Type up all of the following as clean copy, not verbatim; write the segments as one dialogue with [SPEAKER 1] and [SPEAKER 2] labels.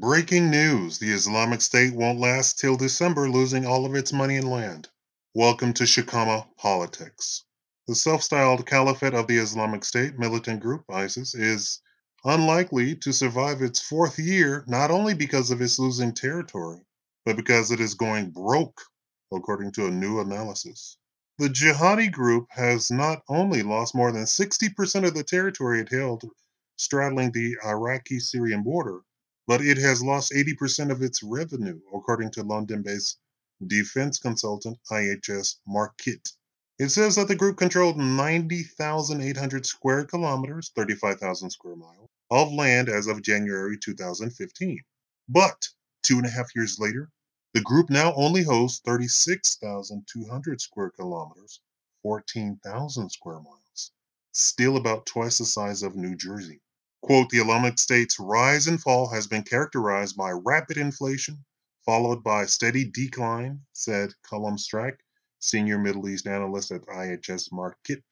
[SPEAKER 1] Breaking news. The Islamic State won't last till December, losing all of its money and land. Welcome to Shakaama politics. The self-styled caliphate of the Islamic State militant group, ISIS, is unlikely to survive its fourth year, not only because of its losing territory, but because it is going broke, according to a new analysis. The jihadi group has not only lost more than 60% of the territory it held straddling the Iraqi-Syrian border, but it has lost 80% of its revenue, according to London-based defense consultant IHS Markit. It says that the group controlled 90,800 square kilometers, 35,000 square miles, of land as of January 2015. But 2.5 years later, the group now only hosts 36,200 square kilometers, 14,000 square miles, still about twice the size of New Jersey. Quote, the Islamic State's rise and fall has been characterized by rapid inflation, followed by steady decline, said Cullum Strack, senior Middle East analyst at IHS Markit.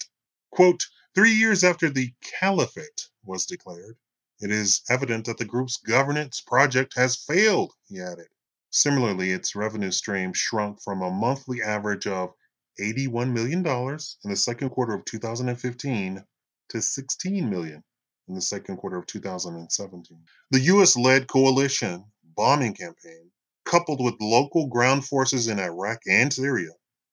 [SPEAKER 1] Quote, 3 years after the caliphate was declared, it is evident that the group's governance project has failed, he added. Similarly, its revenue stream shrunk from a monthly average of $81 million in the second quarter of 2015 to $16 million in the second quarter of 2017. The U.S.-led coalition bombing campaign, coupled with local ground forces in Iraq and Syria,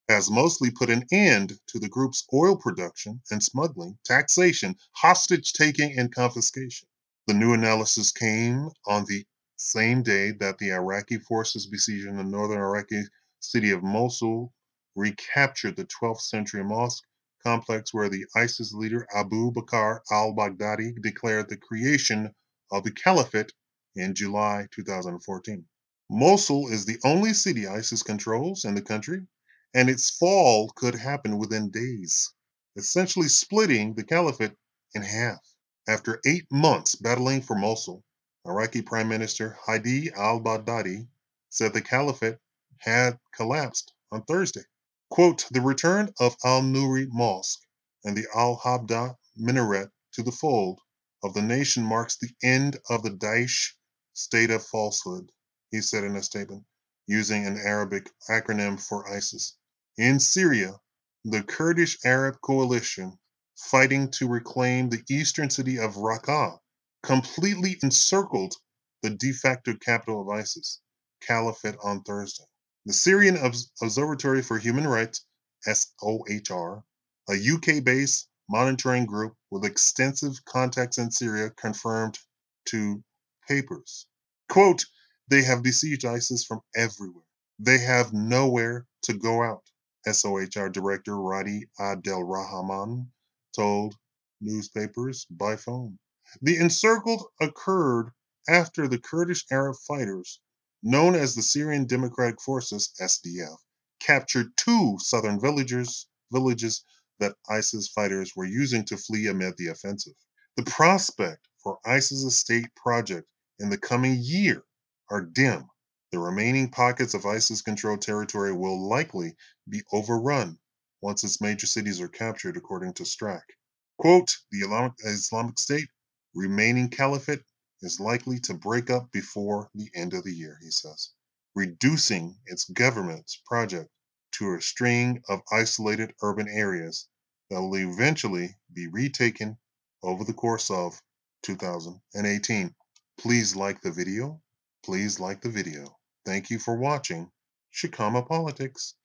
[SPEAKER 1] has mostly put an end to the group's oil production and smuggling, taxation, hostage-taking, and confiscation. The new analysis came on the same day that the Iraqi forces besieging the northern Iraqi city of Mosul recaptured the 12th century mosque complex where the ISIS leader Abu Bakr al-Baghdadi declared the creation of the caliphate in July 2014. Mosul is the only city ISIS controls in the country, and its fall could happen within days, essentially splitting the caliphate in half. After 8 months battling for Mosul, Iraqi Prime Minister Hadi al-Baghdadi said the caliphate had collapsed on Thursday. Quote, the return of Al-Nuri Mosque and the Al-Habda minaret to the fold of the nation marks the end of the Daesh state of falsehood, he said in a statement, using an Arabic acronym for ISIS. In Syria, the Kurdish Arab coalition fighting to reclaim the eastern city of Raqqa completely encircled the de facto capital of ISIS, Caliphate, on Thursday. The Syrian Observatory for Human Rights, SOHR, a UK-based monitoring group with extensive contacts in Syria, confirmed to papers. Quote, they have besieged ISIS from everywhere. They have nowhere to go out, SOHR Director Radi Abdelrahman told newspapers by phone. The encircled occurred after the Kurdish Arab fighters, known as the Syrian Democratic Forces, SDF, captured 2 southern villages that ISIS fighters were using to flee amid the offensive. The prospect for ISIS' state project in the coming year are dim. The remaining pockets of ISIS-controlled territory will likely be overrun once its major cities are captured, according to Strack. Quote, the Islamic State remaining caliphate is likely to break up before the end of the year, he says, reducing its government's project to a string of isolated urban areas that will eventually be retaken over the course of 2018. Please like the video. Please like the video. Thank you for watching Shakaama Politics.